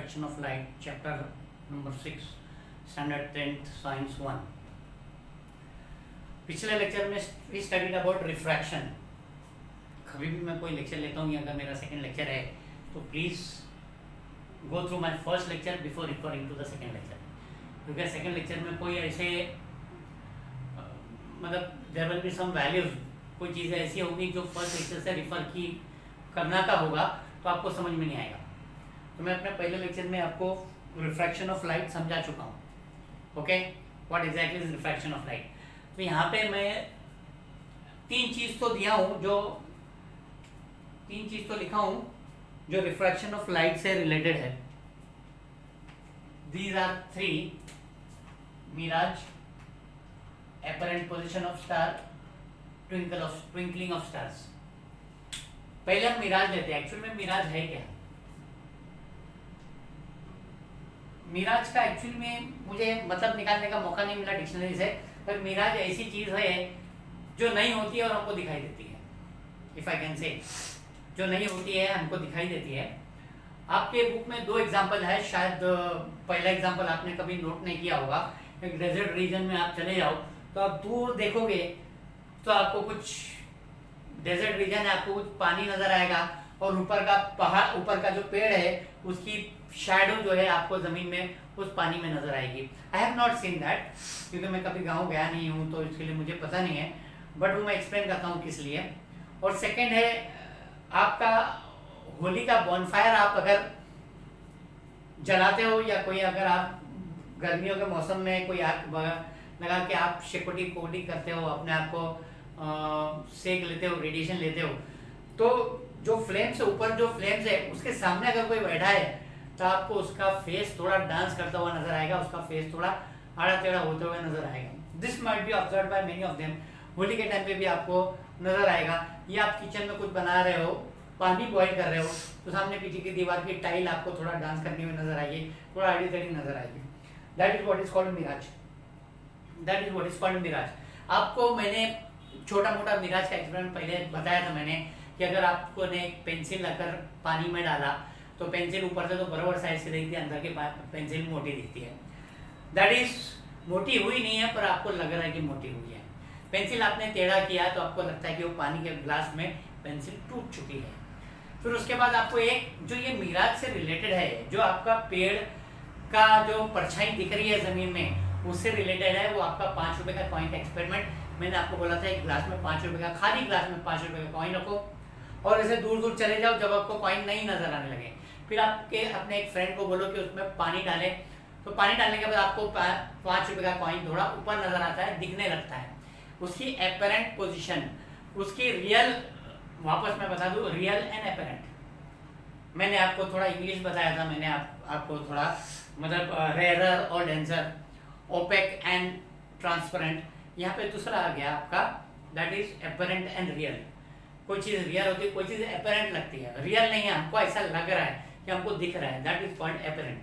refraction of light, chapter number 6, standard 10th science 1. पिछले lecture में we studied about refraction. कभी भी मैं कोई लेक्चर लेता हूँ या अगर मेरा सेकंड लेक्चर है तो please go through my first lecture before referring to the second lecture, क्योंकि सेकंड लेक्चर में कोई ऐसे मतलब there will be some values, कोई चीज़ें ऐसी होंगी जो फर्स्ट लेक्चर से रिफर की करना का होगा तो आपको समझ में नहीं आएगा. तो मैं अपने पहले लेक्चर में आपको रिफ्रैक्शन ऑफ लाइट समझा चुका हूँ. Okay, what exactly is refraction of light. तो यहाँ पे मैं तीन चीज़ तो लिखा हूँ जो रिफ्रैक्शन ऑफ लाइट से रिलेटेड है. These are three: mirage, apparent position of star, twinkling of stars. पहले हम मिराज लेते हैं. एक्चुअल में मिराज है क्या? मिराज का एक्चुअल में मुझे मतलब निकालने का मौका नहीं मिला डिक्शनरी से, पर मिराज ऐसी चीज है जो नहीं होती है और हमको दिखाई देती है. इफ आई कैन से, जो नहीं होती है हमको दिखाई देती है. आपके बुक में दो एग्जाम्पल है, शायद पहला एग्जाम्पल आपने कभी नोट नहीं किया होगा. एक डेजर्ट रीजन में आप चले जाओ तो आप दूर देखोगे तो आपको कुछ डेजर्ट रीजन है, आपको कुछ पानी नजर आएगा और ऊपर का पहाड़, ऊपर का जो पेड़ है उसकी शैडो जो है आपको जमीन में उस पानी में नजर आएगी. I have not seen that क्योंकि मैं कभी गांव गया नहीं हूँ तो इसके लिए मुझे पता नहीं है, बट वो मैं एक्सप्लेन करता हूँ किस लिए. और सेकेंड है आपका होली का बॉनफायर आप अगर जलाते हो या कोई अगर आप गर्मियों के मौसम में कोई आग लगा के आप शेकोटी कोटी करते हो, अपने आप को सेक लेते हो, रेडिएशन लेते हो, तो जो फ्लेम्स है, ऊपर जो फ्लेम्स है उसके सामने अगर कोई बैठा है तो आपको उसका फेस थोड़ा डांस करता हुआ नजर आएगा, उसका फेस थोड़ा आड़ा टेढ़ा होते हुए नजर आएगा. This might be observed by many of them. Holi के टाइम पे भी आपको नजर आएगा. या आप किचन में कुछ बना रहे हो, पानी बॉईल कर रहे हो, तो सामने पीछे की दीवार की टाइल आपको थोड़ा डांस करने में नजर आएगी, थोड़ा आड़ी टेढ़ी नजर आएगी. That is what is called mirage. That is what is called mirage. आपको मैंने छोटा मोटा मिराज का एक्सपेरिमेंट पहले बताया था मैंने कि अगर आपको ने एक पेंसिल अगर पानी में डाला तो पेंसिल ऊपर से तो बराबर साइज की दिखती है, अंदर की पेंसिल मोटी दिखती है. दैट इज मोटी हुई नहीं है पर आपको लग रहा है कि मोटी हुई है. पेंसिल आपने टेढ़ा किया तो आपको लगता है कि वो पानी के ग्लास में पेंसिल टूट चुकी है. फिर उसके बाद आपको एक जो ये मिराज से रिलेटेड है, जो आपका पेड़ का जो परछाई दिख रही है जमीन में उससे रिलेटेड है, वो आपका 5 रुपए का कॉइन का एक्सपेरिमेंट. मैंने आपको बोला था एक ग्लास में 5 रुपए का, खाली ग्लास में 5 रुपए का कॉइन रखो और ऐसे दूर दूर चले जाओ जब आपको कॉइन नहीं नजर आने लगे. फिर आपके अपने एक फ्रेंड को बोलो कि उसमें पानी डाले, तो पानी डालने के बाद आपको 5 रुपए का कॉइन थोड़ा ऊपर नजर आता है, दिखने लगता है. उसकी एपरेंट पोजिशन, उसकी रियल, वापस मैं बता दूं, रियल एंड एपरेंट. मैंने आपको थोड़ा इंग्लिश बताया था, मैंने आपको थोड़ा मतलब रेयरर और डेंसर, ओपेक एंड ट्रांसपेरेंट. यहाँ पे दूसरा आ गया आपका, that is apparent and real. कोई चीज़ रियल होती है, कोई चीज़ एपरेंट लगती है, रियल नहीं है, हमको ऐसा लग रहा है कि हमको दिख रहा है, दैट इज कॉल्ड एपरेंट.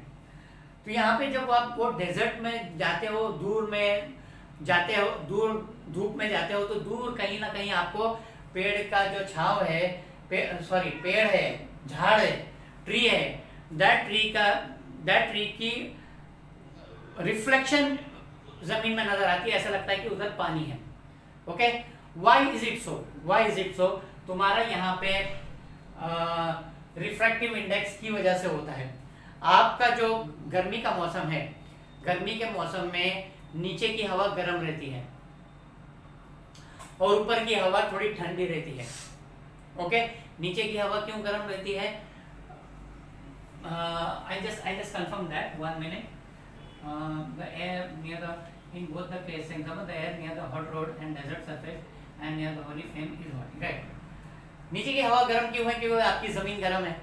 तो यहाँ पे जब आप वो डेजर्ट में जाते हो, दूर में जाते हो, दूर धूप में जाते हो, तो दूर कहीं ना कहीं आपको पेड़ का जो छाव है, पेड़ है, झाड़ है, ट्री है, दैट ट्री की रिफ्लेक्शन जमीन में नजर आती है. ऐसा लगता है कि उधर पानी है. Okay, why is it so? तुम्हारा यहाँ पे रिफ्रैक्टिव इंडेक्स की वजह से होता है. आपका जो गर्मी का मौसम है, गर्मी के मौसम में नीचे की हवा गर्म रहती है और ऊपर की हवा थोड़ी ठंडी रहती है. ओके, नीचे की हवा क्यों गर्म रहती है? I just confirm that 1 minute. The air near the, in both the case example, the air near the hot road and desert surface and near the holy flame is hot. Right. नीचे की हवा गर्म क्यों है? क्योंकि आपकी जमीन गर्म है,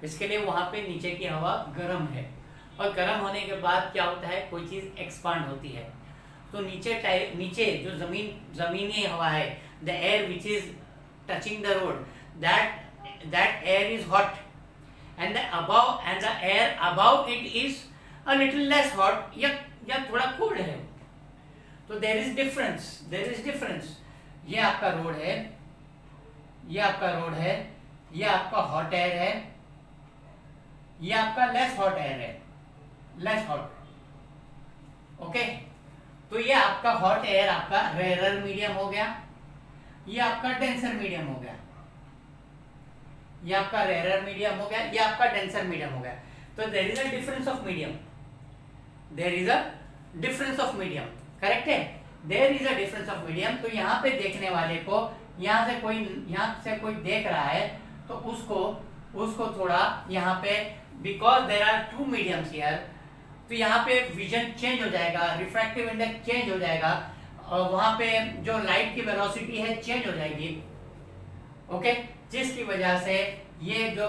इसके लिए वहां पे नीचे की हवा गर्म है. और गर्म होने के बाद क्या होता है, कोई चीज एक्सपांड होती है. तो नीचे जो जमीनी हवा है, the air which is touching the road, that air is hot and the air above it is a little less hot या थोड़ा cold है. तो there is difference. ये आपका रोड है, ये आपका हॉट एयर है, ये आपका लेस हॉट एयर है, लेस हॉट, ओके। तो ये आपका हॉट एयर आपका रेयर मीडियम हो गया, ये आपका डेंसर मीडियम हो गया, ये आपका रेयर मीडियम हो गया, ये आपका डेंसर मीडियम हो गया। तो there is a difference of medium, there is a difference of medium, correct है, there is a difference of medium. तो यहाँ पे देखने वाले को, यहाँ से कोई देख रहा है तो उसको थोड़ा यहाँ पे, because there are two mediums here, तो यहाँ पे विजन चेंज हो जाएगा, रिफ्रैक्टिव इंडेक्स चेंज हो जाएगा, और वहां पे जो लाइट की वेलोसिटी है चेंज हो जाएगी, ओके। जिसकी वजह से ये जो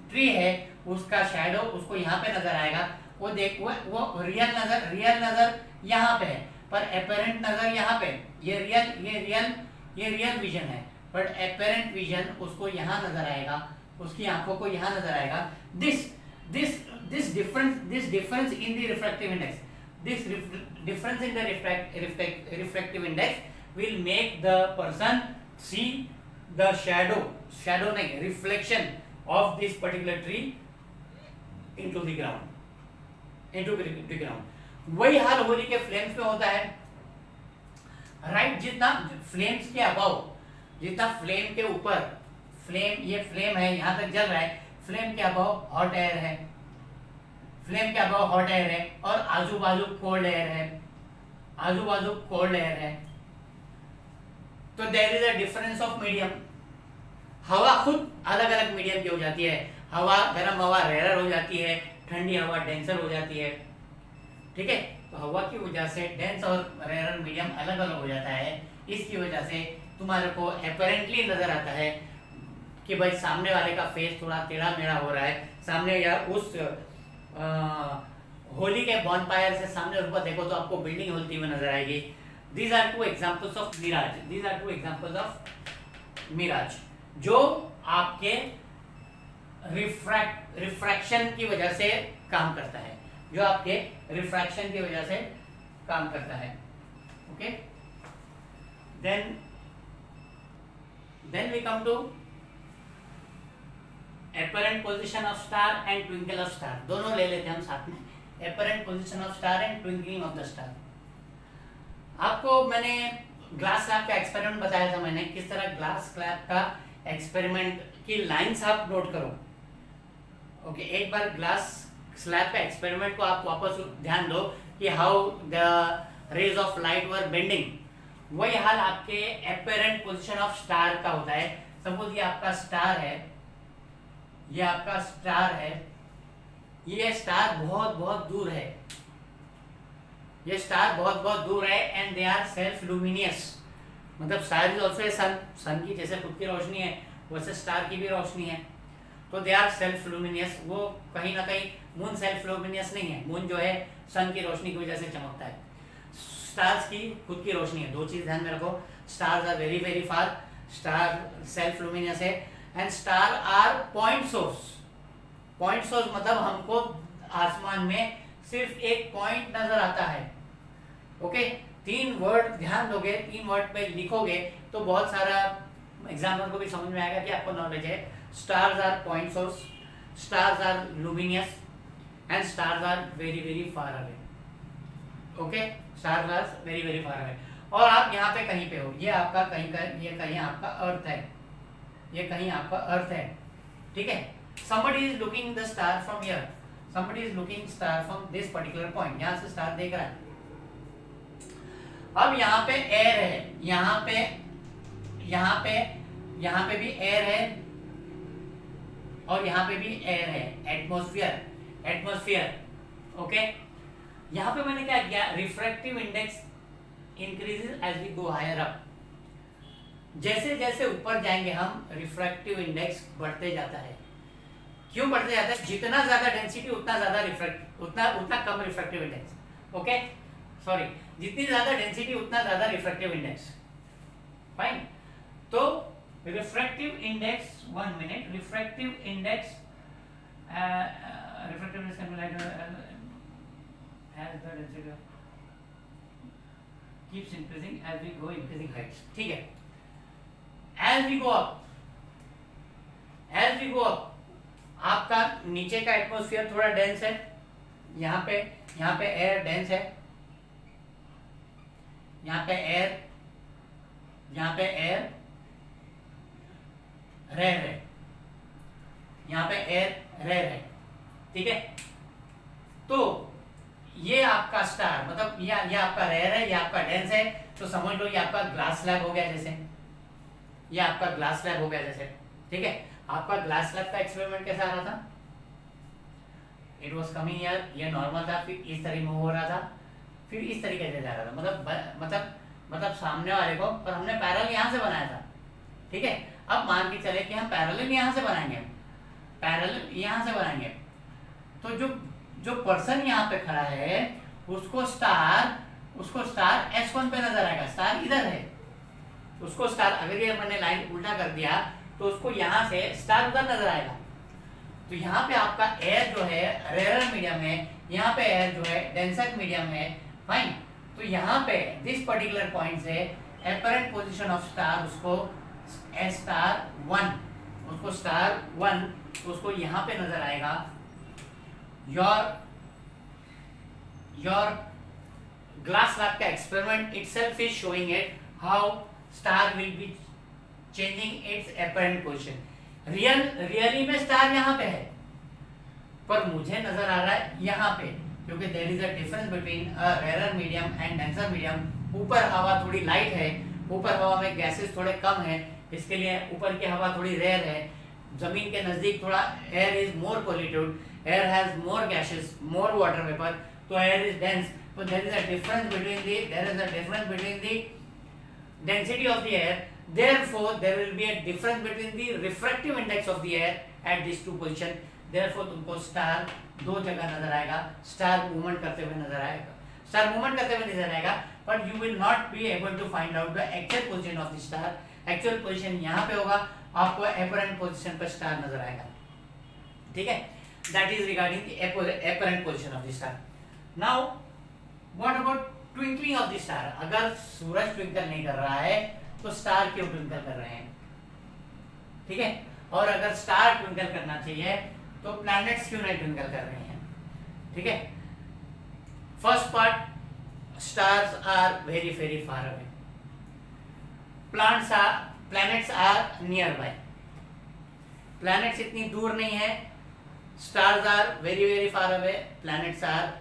ट्री है उसका शैडो उसको यहाँ पे नजर आएगा, वो रियल नजर यहाँ पे है, पर एपेरेंट नजर यहाँ पे, ये रियल विजन है, बट एपेरेंट विजन उसको यहाँ नजर आएगा, उसकी आंखों को यहाँ नजर आएगा। This difference in the refractive index, this difference in the refractive index will make the person see the shadow नहीं, reflection of this particular tree into the ground, वही हाल होली के फ्लेम्स में होता है, राइट। जितना फ्लेम्स के अबाव, जितना flame के ऊपर, ये फ्लेम है यहाँ तक जल रहा है, फ्लेम के अबाव हॉट एयर है, फ्लेम के अबाव हॉट एयर है, और आजू बाजू कोल्ड एयर है, तो there is a difference of medium. हवा खुद अलग अलग मीडियम की हो जाती है, गर्म हवा रेयर हो जाती है, ठंडी हवा डेंसर हो जाती है, ठीक है। तो हवा की वजह से डेंस और रेयर मीडियम अलग अलग हो जाता है, इसकी वजह से तुम्हारे को अपेरेंटली नजर आता है कि भाई सामने वाले का फेस थोड़ा टेढ़ा मेढ़ा हो रहा है, सामने या उस होली के बॉनफायर से सामने ऊपर देखो तो आपको बिल्डिंग होती हुई नजर आएगी। These are two examples of Miraj, जो आपके रिफ्रैक्शन की वजह से काम करता है, okay. Then we come to apparent position of star and twinkle of star, दोनों ले लेते हैं हम साथ में, apparent position of star and twinkling of the star। आपको मैंने ग्लास स्लैब का एक्सपेरिमेंट बताया था, मैंने किस तरह ग्लास स्लैब का एक्सपेरिमेंट की लाइंस आप नोट करो, ओके। एक बार ग्लास स्लैब का एक्सपेरिमेंट को आप वापस ध्यान दो कि how the rays of light were bending, वही हाल आपके apparent position of स्टार का होता है। सपोज ये आपका स्टार है, ये स्टार बहुत बहुत दूर है, and they are self luminous, मतलब star is also a sun की जैसे खुद की रोशनी है वैसे स्टार की भी रोशनी है, तो दे आर सेल्फ लुमिनियस। वो कहीं ना कहीं मून सेल्फ लुमिनियस नहीं है, मून जो है सन की रोशनी की वजह से चमकता है, स्टार्स की खुद की रोशनी है। दो चीज ध्यान में रखो, stars are very very far, star self luminous है, and star are point source मतलब हमको आसमान में सिर्फ एक पॉइंट नजर आता है, ओके। 3 वर्ड ध्यान दोगे, 3 वर्ड पे लिखोगे तो बहुत सारा एग्जाम्पल को भी समझ में आएगा कि आपको नॉलेज है। Stars are point source, stars are luminous, and stars are very very far away, okay. Stars are very very far away, और आप यहाँ पे कहीं पे हो, ये आपका कहीं आपका अर्थ है, ये कहीं आपका अर्थ है, ठीक है। somebody is looking the star from here, somebody is looking star from this particular point, यहाँ से स्टार देख रहा है। अब यहाँ पे एयर है, यहाँ पे भी एयर है, और यहाँ पे भी एयर है, एटमॉस्फेयर, ओके। यहाँ पे मैंने क्या किया, refractive index increases as we go higher up, जैसे जैसे ऊपर जाएंगे हम रिफ्रैक्टिव इंडेक्स बढ़ते जाता है। क्यों बढ़ते जाता है? जितना ज्यादा डेंसिटी उतना कम रिफ्रैक्टिव इंडेक्स, ओके सॉरी, जितनी ज्यादा डेंसिटी उतना ज्यादा रिफ्रैक्टिव इंडेक्स, फाइन। तो refractive index, 1 minute, refractive index can be like as the density keeps increasing as we go increasing heights, ठीक है। as we go up आपका नीचे का एटमॉस्फेयर थोड़ा डेंस है, यहाँ पे एयर डेंस है, यहाँ पे एयर रेयर है, यहाँ पे एयर रेयर है, ठीक है। तो ये आपका स्टार मतलब ये आपका रेयर है, ये आपका डेंस है, तो समझ लो ये आपका ग्लास स्लैब हो गया जैसे, ये आपका ग्लास स्लैब हो गया जैसे, ठीक है। आपका ग्लास स्लैब का एक्सपेरिमेंट कैसा आ रहा था, इट वॉज कमिंग हियर, ये नॉर्मल था, फिर इस तरह मूव हो रहा था, फिर इस तरीके से जा रहा था, मतलब सामने वाले को, और हमने पैरेलल यहाँ से बनाया था, ठीक है। अब मान के चले कि हम पैरेलल यहाँ से बनाएंगे, तो जो पर्सन यहाँ पे खड़ा है उसको स्टार S1 पे नजर आएगा, स्टार इधर है, उसको स्टार, अगर ये मैंने लाइन उल्टा कर दिया तो उसको यहाँ से स्टार उधर नजर आएगा। तो यहाँ पे आपका एयर जो है रेयर मीडियम है, यहाँ पे एयर जो है डेंसर मीडियम है, फाइन। तो यहाँ पे दिस पर्टिकुलर पॉइंट से एपरेंट पोजीशन ऑफ स्टार उसको स्टार 1 उसको यहाँ पे नजर आएगा। योर ग्लास लैब का experiment itself is showing it how star will be changing it's apparent position. Really में स्टार यहाँ पे है, पर मुझे नजर आ रहा है यहाँ पे, क्योंकि there is a difference between rare medium and denser medium. ऊपर हवा थोड़ी लाइट है, ऊपर हवा में गैसेस थोड़े कम है, इसके लिए ऊपर की हवा थोड़ी रेयर है। जमीन के नजदीक थोड़ा air is more polluted, air has more gases, more water vapour, तो एयर इज डेंस। तो there is a difference between the density of the air, therefore there will be a difference between the refractive index of the air at these two position, therefore तुमको star दो जगह नजर आएगा, star movement करते हुए नजर आएगा, but you will not be able to find out the actual position of the star। actual position यहाँ पे होगा, आपको apparent position पर स्टार नजर आएगा, ठीक है। that is regarding the apparent position of the star। now what about twinkling of the star? अगर सूरज ट्विंकल नहीं कर रहा है तो स्टार क्यों ट्विंकल कर रहे हैं, ठीक है। और अगर स्टार ट्विंकल करना चाहिए तो प्लैनेट्स क्यों नहीं ट्विंकल कर रहे हैं, ठीक है। First part, stars are very very far away, planets are nearby. Planets इतनी दूर नहीं है, stars are very very far away, planets are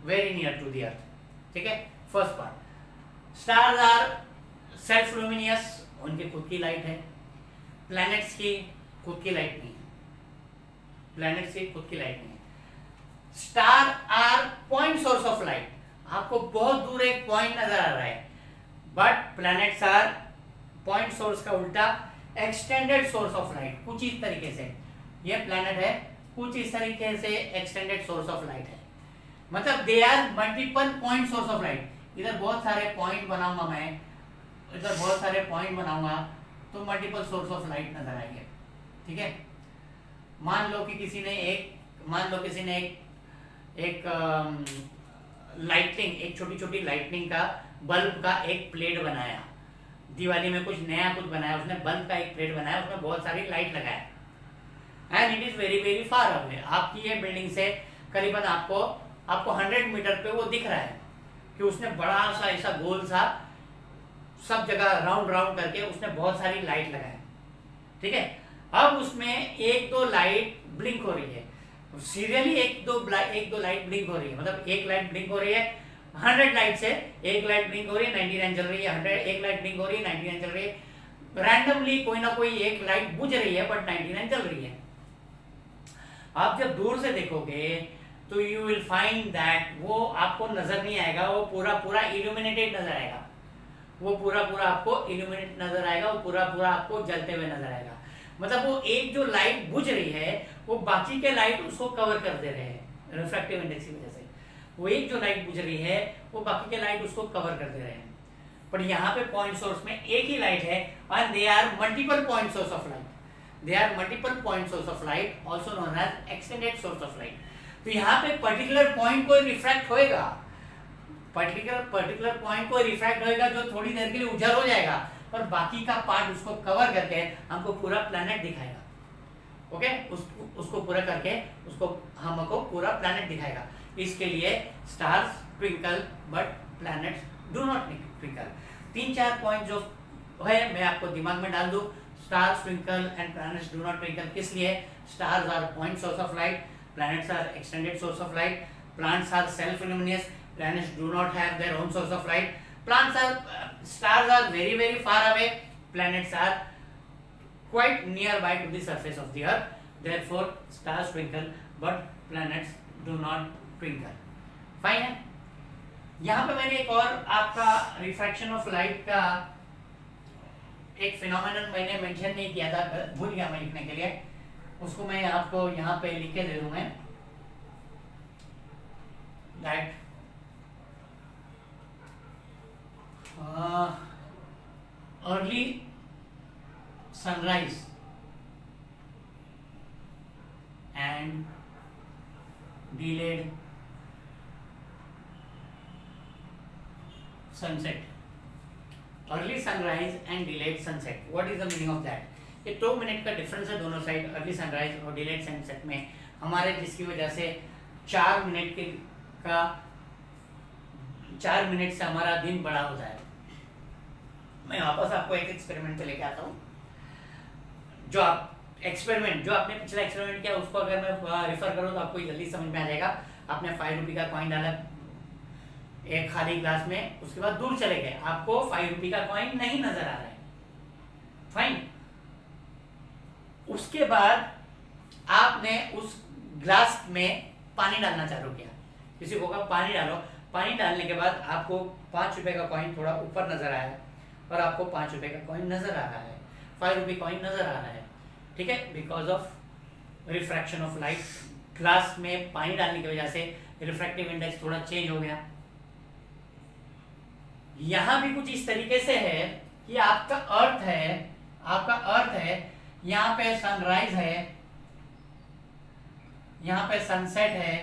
very near to the earth, ठीक है। First part, stars are self luminous, उनकी खुद की light है, प्लैनेट्स की खुद की लाइट नहीं है, star are point source of light, आपको बहुत दूर एक पॉइंट नजर आ रहा है, but planets are point source का उल्टा एक्सटेंडेड सोर्स ऑफ लाइट। कुछ इस तरीके से ये प्लैनेट है, कुछ इस तरीके से एक्सटेंडेड सोर्स ऑफ लाइट है, मतलब they are multiple point source of light. इधर बहुत सारे पॉइंट बनाऊंगा मैं, इधर बहुत सारे पॉइंट बनाऊंगा तो मल्टीपल सोर्स ऑफ लाइट नजर आएंगे, ठीक है। मान लो किसी ने एक लाइटनिंग, एक छोटी छोटी लाइटनिंग का बल्ब का एक प्लेट बनाया, दिवाली में कुछ नया कुछ बनाया, उसने बल्ब का एक प्लेट बनाया, उसमें बहुत सारी लाइट लगाया, and it is very very far away. आपकी ये बिल्डिंग से करीबन आपको 100 मीटर पे वो दिख रहा है कि उसने बड़ा सा ऐसा गोल सा सब जगह राउंड करके उसने बहुत सारी लाइट लगाया, ठीक है। अब उसमें एक दो लाइट ब्लिंक हो रही है, सीरियली एक दो लाइट ब्लिंक हो रही है, मतलब एक लाइट ब्लिंक हो रही है 100 लाइट से, एक लाइट ब्लिंक हो रही है 99 जल रही है, 100 एक लाइट ब्लिंक हो रही है 99 जल रही है, रैंडमली कोई ना कोई एक लाइट बुझ रही है बट 99 जल रही है। आप जब दूर से देखोगे तो यू विल फाइंड दैट वो आपको नजर नहीं आएगा, वो पूरा इल्यूमिनेटेड नजर आएगा, वो पूरा आपको इल्यूमिनेट नजर आएगा, वो पूरा आपको जलते हुए नजर आएगा। मतलब वो एक जो लाइट बुझ रही है वो बाकी के लाइट उसको कवर कर दे रहे हैं रिफ्रैक्टिव इंडेक्स की वजह से, वो एक जो लाइट बुझ रही है वो बाकी के लाइट उसको कवर कर दे रहे हैं। पर यहाँ पे पॉइंट सोर्स में एक ही लाइट है, and they are multiple point source of light, also known as extended source of light. तो यहाँ पे पर्टिकुलर पॉइंट को रिफ्रैक्ट होएगा, पर्टिकुलर पॉइंट को रिफ्रैक्ट होएगा जो थोड़ी देर के लिए उजर हो जाएगा, और बाकी का पार्ट उसको कवर करके हमको पूरा प्लैनेट दिखाएगा, ओके, उसको पूरा करके उसको हमको पूरा प्लैनेट दिखाएगा। इसके लिए stars twinkle but planets do not twinkle. 3-4 point जो है मैं आपको दिमाग में डाल दूं। Stars twinkle and planets do not twinkle किस लिए? Stars are point source of light, planets are extended source of light, plants are self luminous, planets do not have their own source of light, stars are very very far away, planets are quite nearby to the surface of the earth, therefore stars twinkle but planets do not twinkle। Fine है। यहाँ पे मैंने एक और आपका refraction of light का एक phenomenon मैंने मेंशन नहीं किया था, भूल गया मैं लिखने के लिए, उसको मैं आपको यहाँ पे लिख के दे दूंगा। That early sunrise and delayed sunset. Early sunrise and delayed sunset, what is the meaning of that? ये 2 मिनट का डिफरेंस है दोनों साइड, अर्ली सनराइज और डिलेड सनसेट में हमारे, जिसकी वजह से 4 मिनट से हमारा दिन बड़ा होता है। मैं वापस आपको एक एक्सपेरिमेंट पे लेके आता हूँ। जो आपने पिछला एक्सपेरिमेंट किया उसको अगर मैं रिफर करूँ तो आपको जल्दी समझ में आ जाएगा। आपने 5 रुपये का कॉइन डाला एक खाली ग्लास में, उसके बाद दूर चले गए, आपको 5 रुपये का कॉइन नहीं नजर आ रहा है। फाइन। उसके बाद आपने उस ग्लास में पानी डालना चालू किया, किसी को कहा पानी डालो, पानी डालने के बाद आपको 5 रुपए का कॉइन थोड़ा ऊपर नजर आया और आपको 5 रुपए का कॉइन नजर आ रहा है, 5 रुपये कॉइन नजर आ रहा है, ठीक है, because of refraction of light. Glass में पानी डालने की वजह से रिफ्रैक्टिव इंडेक्स थोड़ा चेंज हो गया। यहां भी कुछ इस तरीके से है कि आपका अर्थ है, यहाँ पे सनराइज है, यहाँ पे सनसेट है,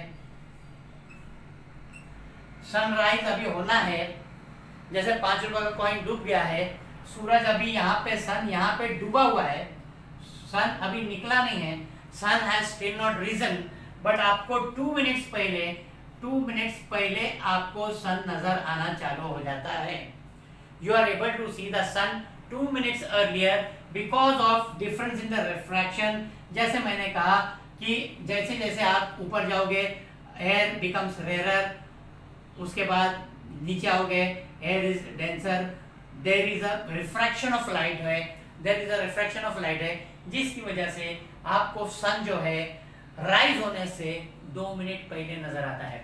सनराइज अभी होना है, जैसे 5 रुपए का कॉइन डूब गया है, सूरज अभी यहाँ पे, सन यहाँ पे डूबा हुआ है, सन अभी निकला नहीं है, sun has still not risen, but आपको 2 मिनट्स पहले आपको सन नजर आना चालू हो जाता है। You are able to see the sun 2 minutes earlier because of difference in the refraction. जैसे मैंने कहा कि जैसे जैसे आप ऊपर जाओगे एयर बिकम्स रेयर, उसके बाद नीचे आओगे air is denser, there is a refraction of light है, जिसकी वजह से आपको सन जो है राइज होने से 2 मिनट पहले नजर आता है।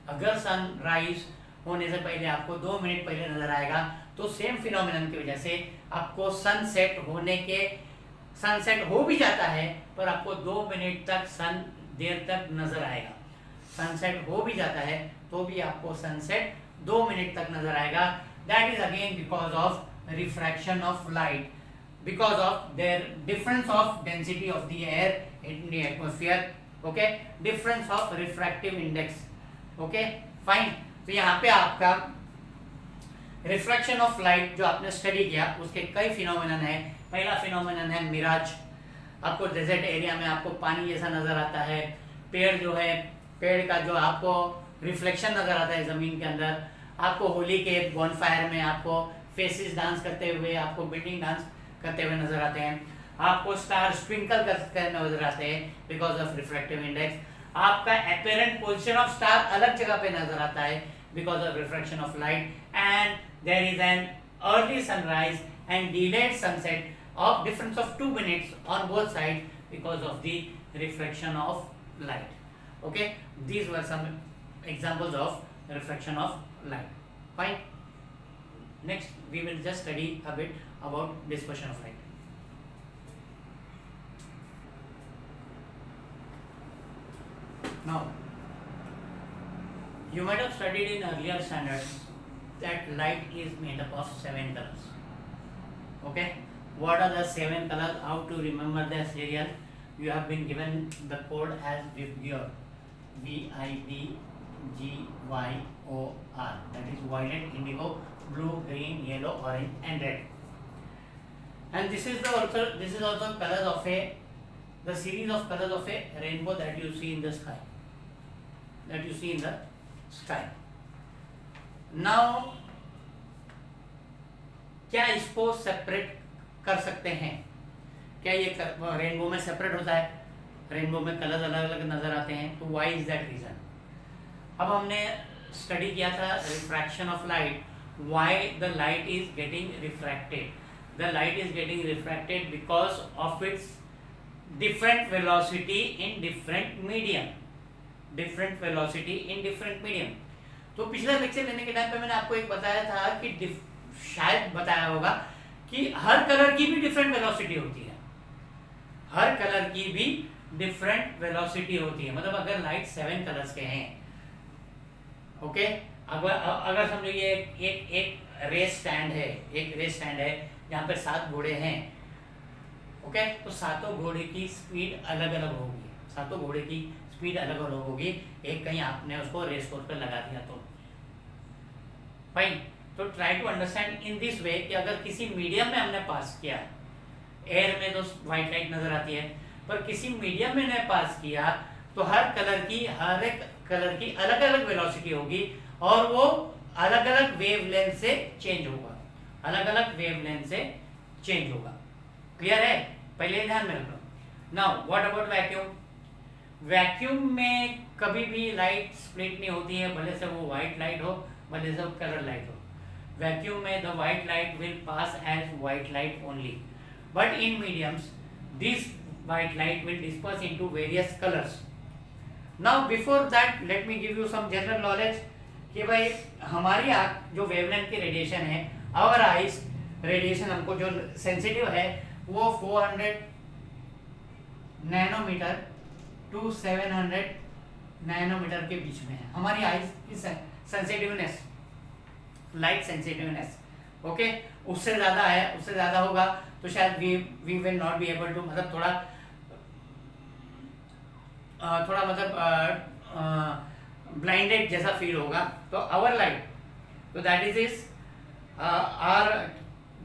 अगर सन राइज होने से पहले आपको 2 मिनट पहले नजर आएगा तो सेम फिनोमिनन की वजह से आपको सनसेट हो भी जाता है, पर आपको 2 मिनट तक सन देर तक नजर आएगा। सनसेट हो भी जाता है तो भी आपको सनसेट 2 मिनट तक नजर आएगा। That is again because of refraction of light, because of their difference of density of the air in the atmosphere, okay, difference of refractive index, okay, fine। तो यहाँ पे आपका रिफ्रैक्शन ऑफ लाइट जो आपने study किया उसके कई phenomenon है। पहला फिनोमेनन है मिराज। आपको डेजर्ट एरिया में आपको पानी जैसा नजर आता है, पेड़ जो है, पेड़ का जो आपको रिफ्लेक्शन नजर आता है जमीन के अंदर, आपको होली के बॉनफायर में आपको फेसेस डांस करते हुए, आपको बिल्डिंग डांस करते हुए नजर आते हैं, आपको स्टार्स ट्विंकल करते नजर आते हैं बिकॉज ऑफ रिफ्रैक्टिव इंडेक्स। आपका अपीरेंट पोजीशन ऑफ स्टार अलग जगह पे नजर आता है because of refraction of light, and there is an early sunrise and delayed sunset of difference of 2 minutes on both sides because of the refraction of light. Okay, these were some examples of refraction of light. Fine. Next we will just study a bit about dispersion of light. Now you might have studied in earlier standards that light is made up of 7 colors. Okay, what are the 7 colors? How to remember the serial? You have been given the code as VIBGYOR, VIBGYOR, that is violet, indigo, blue, green, yellow, orange and red. And this is also colors of a the series of colors of a rainbow that you see in the sky, that you see in the sky. Now क्या इसको separate कर सकते हैं? क्या ये rainbow में separate होता है? रेनबो में कलर अलग अलग नजर आते हैं, तो व्हाई इज दैट रीजन? अब हमने स्टडी किया था refraction of light, why the light is getting refracted. The light is getting refracted because of its different velocity in different medium, different velocity in different medium. तो पिछला lecture लेने के time पे मैंने आपको एक बताया था कि शायद बताया होगा कि हर कलर की भी डिफरेंट वेलोसिटी होती है, हर कलर की भी डिफरेंट वेलोसिटी होती है. मतलब अगर लाइट 7 कलर्स के हैं, ओके, अगर समझो ये एक रेस स्टैंड है, एक रेस स्टैंड है यहाँ पे 7 घोड़े हैं, ओके, तो सातों घोड़े की स्पीड अलग अलग होगी, सातों घोड़े की स्पीड अलग अलग होगी. एक कहीं आपने उसको रेस कोर्स पर लगा दिया तो फाइन. तो try to understand in this way कि अगर किसी मीडियम में हमने पास किया, एयर में तो व्हाइट लाइट नजर आती है, पर किसी मीडियम में ने पास किया तो हर एक कलर की अलग अलग वेलोसिटी होगी और वो अलग अलग वेवलेंथ से चेंज होगा, अलग अलग वेवलेंथ से चेंज होगा. क्लियर है? पहले ध्यान में रखो. Now what about vacuum? Vacuum में कभी भी लाइट स्प्लिट नहीं होती है, भले से वो व्हाइट लाइट हो, भले से वो कलर लाइट हो. वैक्यूम में the white light will pass as white light only, but in mediums this white light will disperse into various colours. Now before that let me give you some general knowledge कि भाई हमारी आँख जो wavelength की radiation है, our eyes radiation हमको जो sensitive है वो 400 नैनोमीटर टू 700 नैनोमीटर के बीच में है. हमारी आइज की सेंसिटिवनेस, लाइट सेंसिटिवनेस, ओके, उससे ज़्यादा है, उससे ज़्यादा होगा तो शायद we will not be able to, मतलब थोड़ा मतलब ब्लाइंडेड जैसा फील होगा. तो आवर लाइट, तो that is are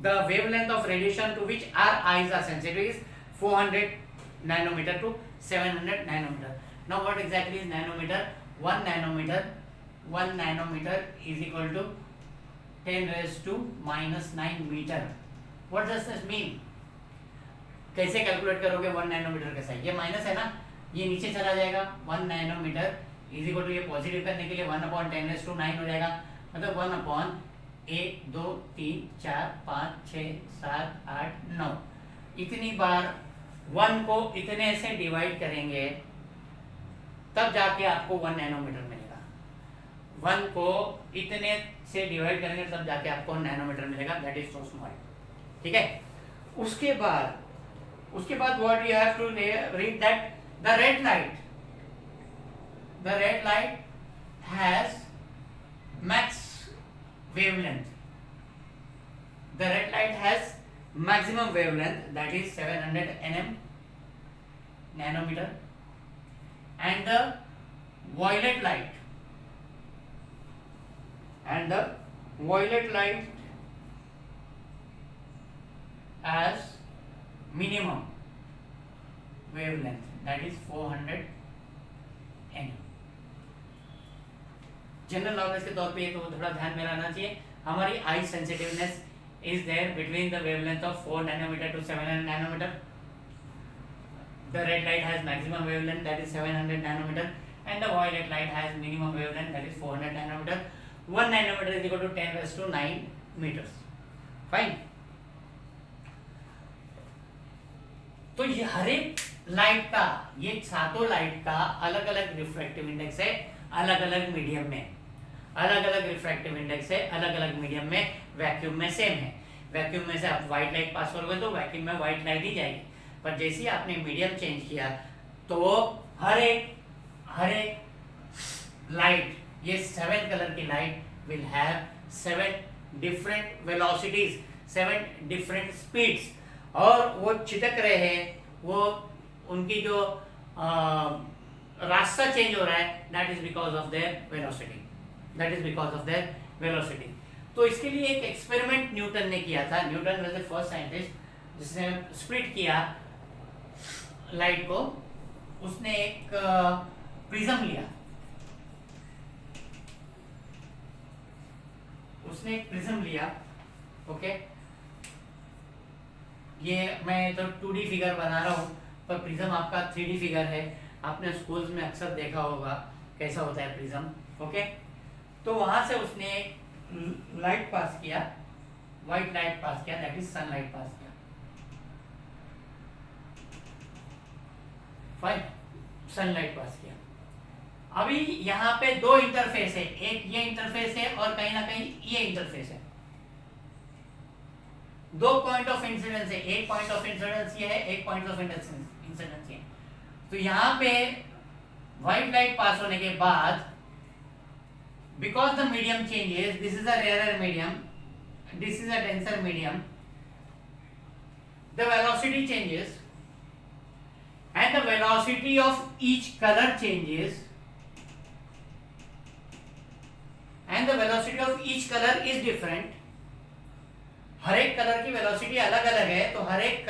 the wavelength of radiation to which our eyes are sensitive is 400 nanometer to 700 nanometer. Now what exactly is nanometer? 1 nanometer is equal to 10 raised to minus 9 meter. What does this mean? कैसे calculate करोगे 1 nanometre का size? ये minus है ना, ये नीचे चला जाएगा. 1 नैनोमीटर इज इक्वल टू, ये पॉजिटिव करने के लिए 1/10⁻⁹ हो जाएगा, मतलब 1/1 2 3 4 5 6 7 8 9, इतनी बार 1 को इतने से डिवाइड करेंगे तब जाके आपको 1 नैनोमीटर मिलेगा. 1 को इतने से डिवाइड करेंगे तब जाके आपको नैनोमीटर मिलेगा. That is so small. ठीक है? उसके बाद what you have to read that the red light has max wavelength. The red light has maximum wavelength, that is 700 nanometer, and the violet light has minimum wavelength, that is 400 nm. General knowledge के तौर पे ये तो थोड़ा ध्यान में रहना चाहिए. हमारी eye sensitiveness is there between the wavelength of 4 nanometer to 700 nanometer. The red light has maximum wavelength, that is 700 nanometer, and the violet light has minimum wavelength, that is 400 nanometer. 1 nanometer is equal to 10⁻⁹ metres. Fine. तो ये हर एक light का, ये सातों light का अलग अलग refractive index है, अलग अलग मीडियम में, अलग अलग रिफ्रैक्टिव इंडेक्स है, अलग अलग मीडियम में. वैक्यूम में सेम है. वैक्यूम में से आप व्हाइट लाइट पास करोगे तो वैक्यूम में व्हाइट लाइट ही जाएगी, पर जैसे ही आपने मीडियम चेंज किया तो हर एक लाइट, ये 7 कलर की light will have 7 different velocities, 7 different speeds, और वो चिटक रहे हैं, वो उनकी जो रास्ता चेंज हो रहा है, that is because of their velocity. तो इसके लिए एक एक्सपेरिमेंट न्यूटन ने किया था. Newton was the first scientist जिसने स्प्लिट किया लाइट को उसने एक प्रिज्म लिया, उसने एक प्रिज्म लिया। ओके, ये मैं तो 2D फिगर बना रहा हूँ, पर प्रिज्म आपका 3D फिगर है। आपने स्कूल्स में अक्सर देखा होगा कैसा होता है प्रिज्म। ओके, तो वहां से उसने लाइट पास किया, व्हाइट लाइट पास किया, दैट इज सनलाइट पास किया। फाइन, सनलाइट पास किया। अभी यहाँ पे दो इंटरफेस है, एक ये इंटरफेस है और कहीं ना कहीं ये इंटरफेस है। दो पॉइंट ऑफ इंसिडेंस है, एक पॉइंट ऑफ इंसिडेंस ये है, एक पॉइंट ऑफ इंसिडेंस ये है। तो यहाँ पे व्हाइट लाइट पास होने के बाद, because the medium changes, this is a rarer medium, this is a denser medium, the velocity changes and the velocity of each color changes, and the velocity of each color is different. हर एक colour की velocity अलग अलग है, तो हर एक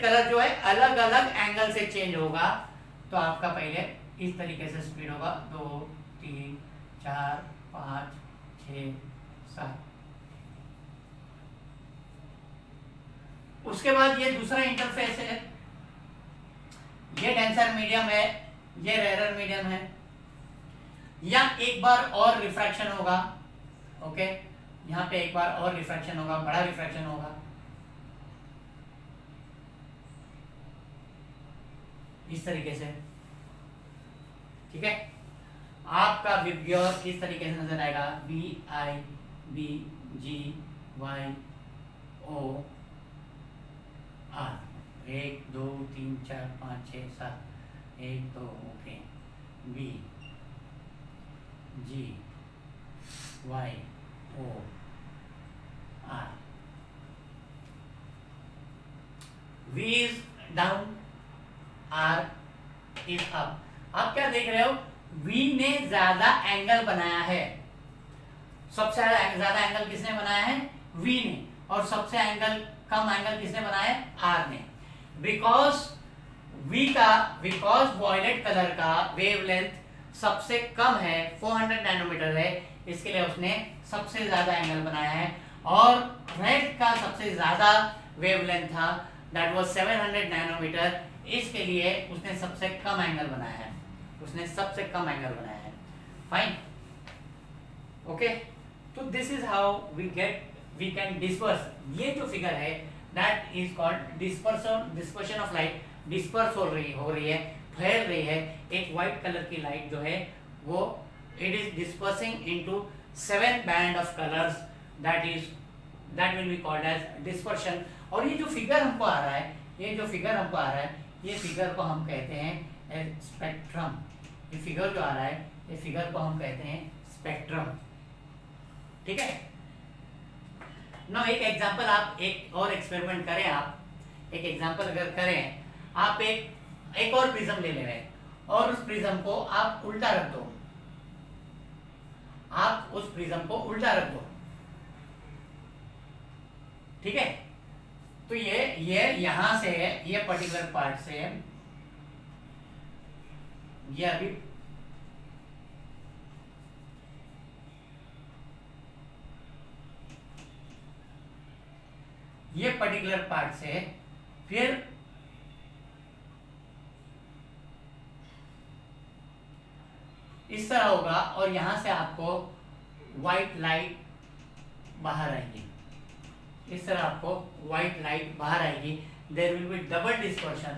colour जो है अलग अलग एंगल से चेंज होगा। तो आपका पहले इस तरीके से स्पीड होगा 2 3 4 5 6 7। उसके बाद ये दूसरा इंटरफेस है, ये डेंसर मीडियम है, ये रेयरर मीडियम है। या एक बार और रिफ्रैक्शन होगा। ओके, यहाँ पे एक बार और रिफ्रैक्शन होगा, बड़ा रिफ्रैक्शन होगा इस तरीके से। ठीक है, आपका विबग्योर इस तरीके से नजर आएगा, VIBGYOR, 1 2 3 4 5 6 7, 1 2, okay, BGYOR। V is down, R is up। आप क्या देख रहे हो, V ने ज्यादा एंगल बनाया है। सबसे ज्यादा एंगल किसने बनाया है, V ने, और सबसे कम एंगल किसने बनाया है, R ने। बिकॉज वॉयलेट कलर का वेवलेंथ सबसे कम है, 400 नैनोमीटर है, इसके लिए उसने सबसे ज्यादा एंगल बनाया है। और रेड का सबसे ज्यादा वेवलेंथ था, दैट वाज 700 नैनोमीटर, इसके लिए उसने सबसे कम एंगल बनाया है, फाइन। ओके, तो this is how we can disperse. ये जो फिगर है that is called dispersion of light. Disperse हो रही है, फैल रही है। एक व्हाइट कलर की लाइट जो है वो it is dispersing into 7 band of colours, that will be called as dispersion. और ये जो फिगर हमको आ रहा है, ये फिगर को हम कहते हैं स्पेक्ट्रम। ये फिगर जो आ रहा है, ये फिगर को हम कहते हैं स्पेक्ट्रम। ठीक है, नो एक एग्जांपल, आप एक और एक्सपेरिमेंट करें। आप एक एग्जांपल अगर करें, आप एक और प्रिज्म ले ले रहे और उस प्रिज्म को आप उल्टा रख दो, ठीक है। तो ये यहां से, ये पर्टिकुलर पार्ट से, ये अभी ये पर्टिकुलर पार्ट से फिर इस तरह होगा, और यहां से आपको व्हाइट लाइट बाहर आएगी। इस तरह आपको व्हाइट लाइट बाहर आएगी। There will be double dispersion,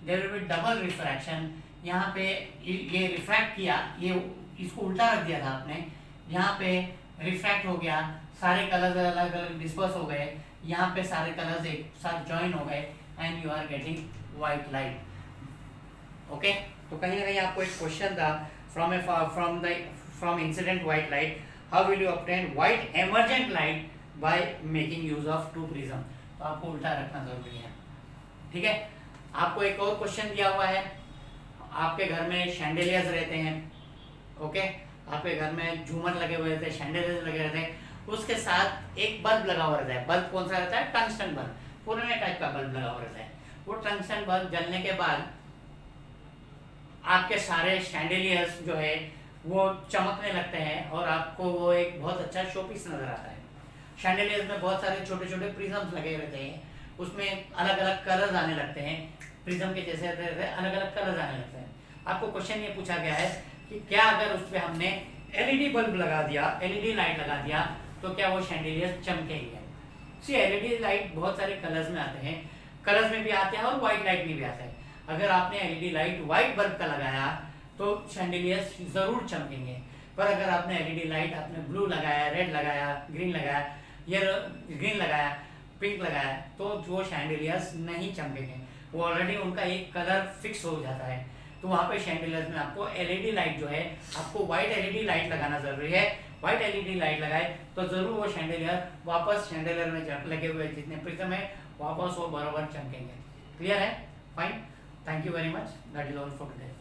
there will be double refraction. यहाँ पे ये रिफ्रैक्ट किया, ये इसको उल्टा रख दिया था आपने, यहाँ पे रिफ्रैक्ट हो गया, सारे कलर्स अलग अलग डिस्पर्स हो गए, यहाँ पे सारे कलर्स एक साथ ज्वाइन हो गए, and you are getting white light. Okay, तो कहीं ना कहीं आपको एक क्वेश्चन था from incident white light, how will you obtain white emergent light by making use of two prism. तो आपको उल्टा रखना जरूरी है। ठीक है, आपको एक और क्वेश्चन दिया हुआ है। आपके घर में शैंडेलियर्स रहते हैं, ओके, आपके घर में झूमर लगे हुए रहते हैं, शैंडेलियर्स लगे रहते हैं, उसके साथ एक बल्ब लगा हुआ रहता है। बल्ब कौन सा रहता है, टंगस्टन बल्ब, पुराने टाइप का बल्ब लगा हुआ रहता है। वो टंगस्टन बल्ब जलने के बाद आपके सारे शैंडेलियर्स जो है वो चमकने लगते हैं और आपको वो एक बहुत अच्छा शो पीस नजर आता है। शैंडेलियर्स में बहुत सारे छोटे छोटे प्रिज्म्स लगे रहते हैं, उसमें अलग अलग कलर्स आने लगते हैं, प्रिज्म के जैसे अलग अलग कलर्स आने लगते हैं। आपको क्वेश्चन ये पूछा गया है कि क्या अगर उस पर हमने एलईडी बल्ब लगा दिया, एलईडी लाइट लगा दिया, तो क्या वो शैंडेलियर्स चमकेंगे? सी एलईडी लाइट बहुत सारे कलर्स में आते हैं, कलर्स में भी आते हैं और वाइट लाइट में भी आता है। अगर आपने एलईडी लाइट वाइट बल्ब का लगाया तो शैंडेलियर्स जरूर चमकेंगे, पर अगर आपने एलईडी लाइट आपने ब्लू लगाया, रेड लगाया, ग्रीन लगाया, येलो ग्रीन लगाया, पिंक लगाया, तो वो शैंडेलियर्स नहीं चमकेंगे, वो ऑलरेडी उनका एक कलर फिक्स हो जाता है। तो वहाँ पे शैंडेलियर्स में आपको एलईडी लाइट जो है, आपको वाइट एलईडी लाइट लगाना जरूरी है। वाइट एलईडी लाइट लगाए तो जरूर वो शैंडेलियर वापस शैंडेलियर में लगे हुए जितने प्रिज्म है वापस वो बराबर चमकेंगे। क्लियर है? Fine, thank you very much, that is all for today.